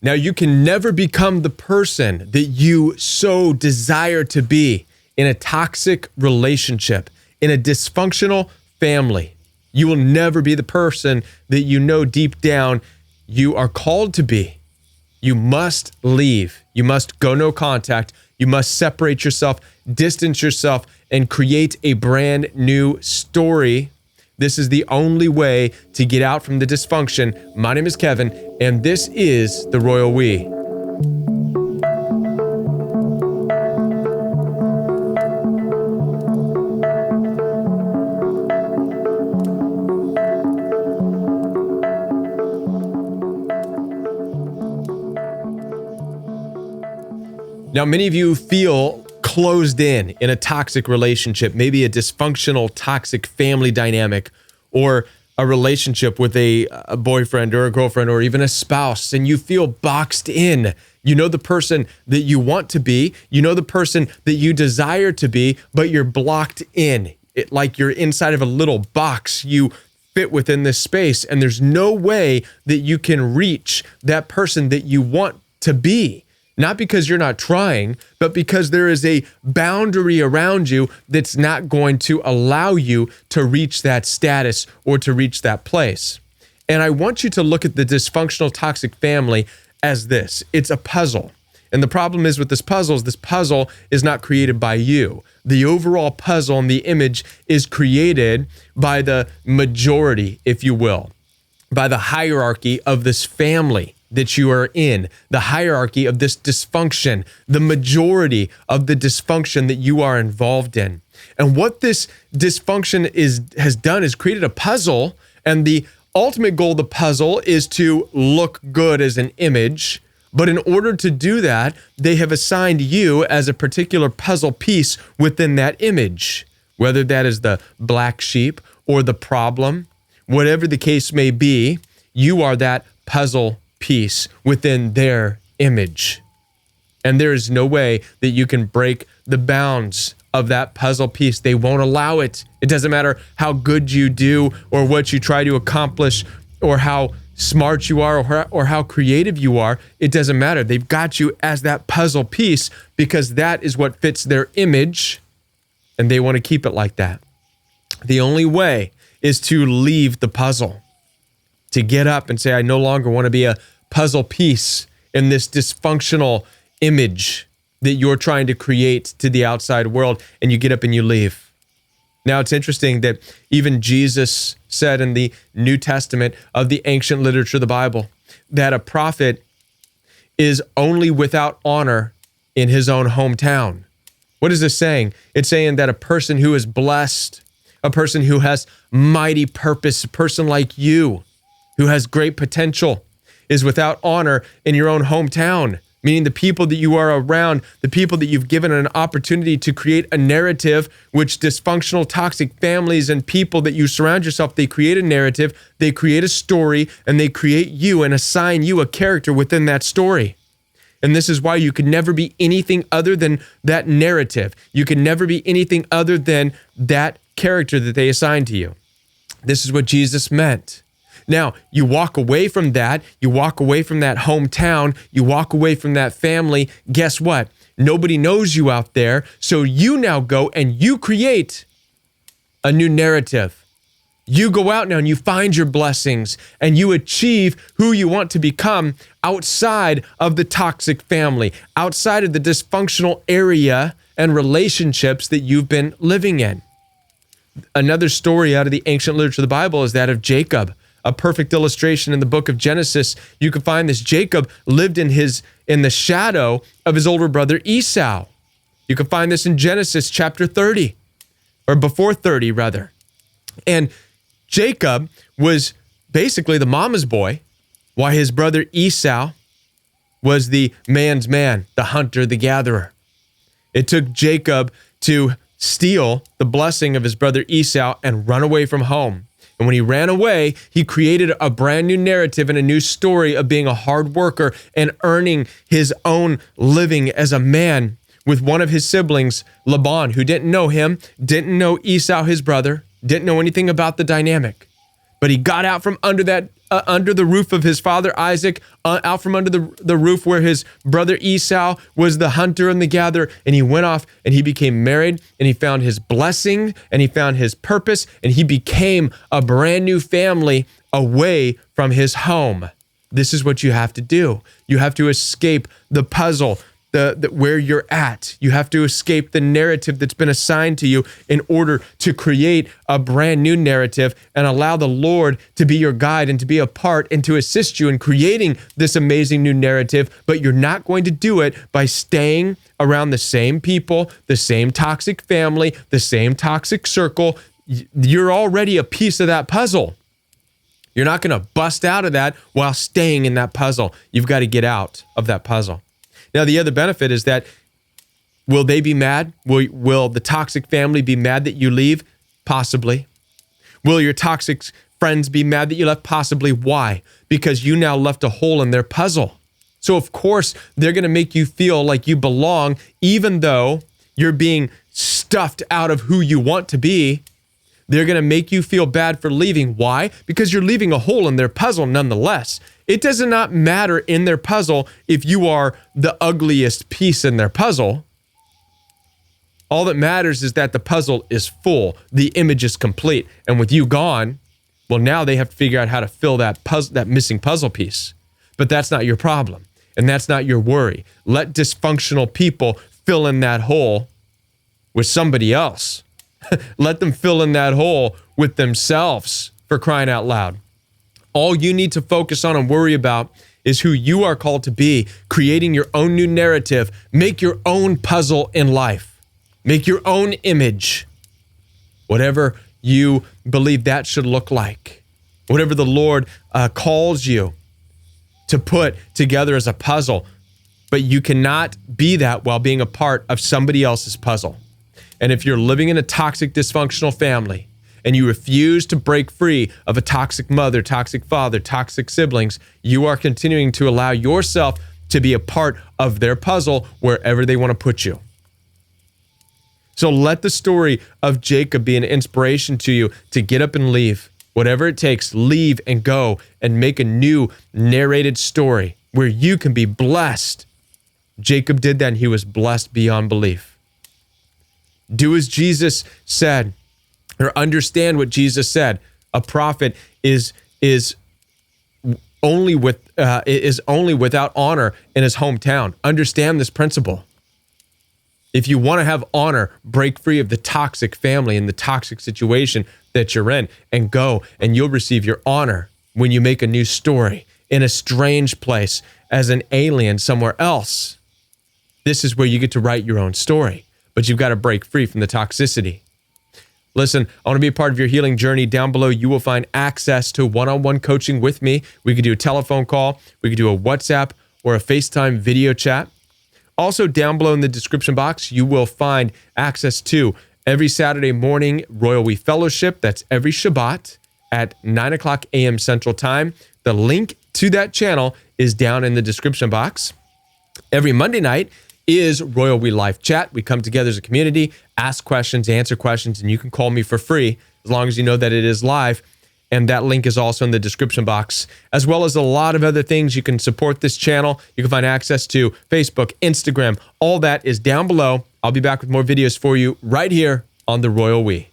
Now, you can never become the person that you so desire to be in a toxic relationship, in a dysfunctional family. You will never be the person that you know deep down you are called to be. You must leave. You must go no contact. You must separate yourself, distance yourself, and create a brand new story. This is the only way to get out from the dysfunction. My name is Kevin, and this is The Royal We. Now, many of you feel closed in a toxic relationship, maybe a dysfunctional, toxic family dynamic, or a relationship with a boyfriend or a girlfriend or even a spouse, and you feel boxed in. You know the person that you want to be, you know the person that you desire to be, but you're blocked in. Like you're inside of a little box. You fit within this space, and there's no way that you can reach that person that you want to be. Not because you're not trying, but because there is a boundary around you that's not going to allow you to reach that status or to reach that place. And I want you to look at the dysfunctional toxic family as this. It's a puzzle. And the problem is with this puzzle is not created by you. The overall puzzle and the image is created by the majority, if you will, by the hierarchy of this family that you are in, the hierarchy of this dysfunction, the majority of the dysfunction that you are involved in. And what this dysfunction has done is created a puzzle, and the ultimate goal of the puzzle is to look good as an image. But in order to do that, they have assigned you as a particular puzzle piece within that image, whether that is the black sheep or the problem, whatever the case may be, you are that puzzle piece within their image. And there is no way that you can break the bounds of that puzzle piece. They won't allow it. It doesn't matter how good you do or what you try to accomplish or how smart you are or how creative you are. It doesn't matter. They've got you as that puzzle piece because that is what fits their image, and they want to keep it like that. The only way is to leave the puzzle, to get up and say, I no longer want to be a puzzle piece in this dysfunctional image that you're trying to create to the outside world, and you get up and you leave. Now, it's interesting that even Jesus said in the New Testament of the ancient literature of the Bible that a prophet is only without honor in his own hometown. What is this saying? It's saying that a person who is blessed, a person who has mighty purpose, a person like you who has great potential, is without honor in your own hometown, meaning the people that you are around, the people that you've given an opportunity to create a narrative, which dysfunctional, toxic families and people that you surround yourself, they create a narrative, they create a story, and they create you and assign you a character within that story. And this is why you can never be anything other than that narrative. You can never be anything other than that character that they assign to you. This is what Jesus meant. Now, you walk away from that, you walk away from that hometown, you walk away from that family. Guess what? Nobody knows you out there, so you now go and you create a new narrative. You go out now and you find your blessings and you achieve who you want to become outside of the toxic family, outside of the dysfunctional area and relationships that you've been living in. Another story out of the ancient literature of the Bible is that of Jacob. A perfect illustration in the book of Genesis. You can find this. Jacob lived in the shadow of his older brother Esau. You can find this in Genesis chapter 30, or before 30 rather. And Jacob was basically the mama's boy, while his brother Esau was the man's man, the hunter, the gatherer. It took Jacob to steal the blessing of his brother Esau and run away from home. And when he ran away, he created a brand new narrative and a new story of being a hard worker and earning his own living as a man with one of his siblings, Laban, who didn't know him, didn't know Esau, his brother, didn't know anything about the dynamic. But he got out from under that under the roof of his father Isaac, out from under the roof where his brother Esau was the hunter and the gatherer, and he went off and he became married, and he found his blessing, and he found his purpose, and he became a brand new family away from his home. This is what you have to do. You have to escape the puzzle, where you're at. You have to escape the narrative that's been assigned to you in order to create a brand new narrative and allow the Lord to be your guide and to be a part and to assist you in creating this amazing new narrative. But you're not going to do it by staying around the same people, the same toxic family, the same toxic circle. You're already a piece of that puzzle. You're not going to bust out of that while staying in that puzzle. You've got to get out of that puzzle. Now, the other benefit is that, will they be mad? Will the toxic family be mad that you leave? Possibly. Will your toxic friends be mad that you left? Possibly. Why? Because you now left a hole in their puzzle. So, of course, they're going to make you feel like you belong, even though you're being stuffed out of who you want to be. They're going to make you feel bad for leaving. Why? Because you're leaving a hole in their puzzle nonetheless. It does not matter in their puzzle if you are the ugliest piece in their puzzle. All that matters is that the puzzle is full. The image is complete. And with you gone, well, now they have to figure out how to fill that missing puzzle piece. But that's not your problem. And that's not your worry. Let dysfunctional people fill in that hole with somebody else. Let them fill in that hole with themselves, for crying out loud. All you need to focus on and worry about is who you are called to be, creating your own new narrative. Make your own puzzle in life. Make your own image. Whatever you believe that should look like. Whatever the Lord calls you to put together as a puzzle. But you cannot be that while being a part of somebody else's puzzle. And if you're living in a toxic, dysfunctional family, and you refuse to break free of a toxic mother, toxic father, toxic siblings, you are continuing to allow yourself to be a part of their puzzle wherever they want to put you. So let the story of Jacob be an inspiration to you to get up and leave. Whatever it takes, leave and go and make a new narrated story where you can be blessed. Jacob did that, and he was blessed beyond belief. Do as Jesus said, or understand what Jesus said. A prophet is only without honor in his hometown. Understand this principle. If you want to have honor, break free of the toxic family and the toxic situation that you're in, and go, and you'll receive your honor when you make a new story in a strange place as an alien somewhere else. This is where you get to write your own story, but you've got to break free from the toxicity. Listen, I want to be a part of your healing journey. Down below, you will find access to one-on-one coaching with me. We could do a telephone call. We could do a WhatsApp or a FaceTime video chat. Also, down below in the description box, you will find access to every Saturday morning Royal We Fellowship. That's every Shabbat at 9 o'clock a.m. Central Time. The link to that channel is down in the description box. Every Monday night is Royal We Life Chat. We come together as a community, ask questions, answer questions, and you can call me for free as long as you know that it is live. And that link is also in the description box, as well as a lot of other things. You can support this channel. You can find access to Facebook, Instagram. All that is down below. I'll be back with more videos for you right here on the Royal We.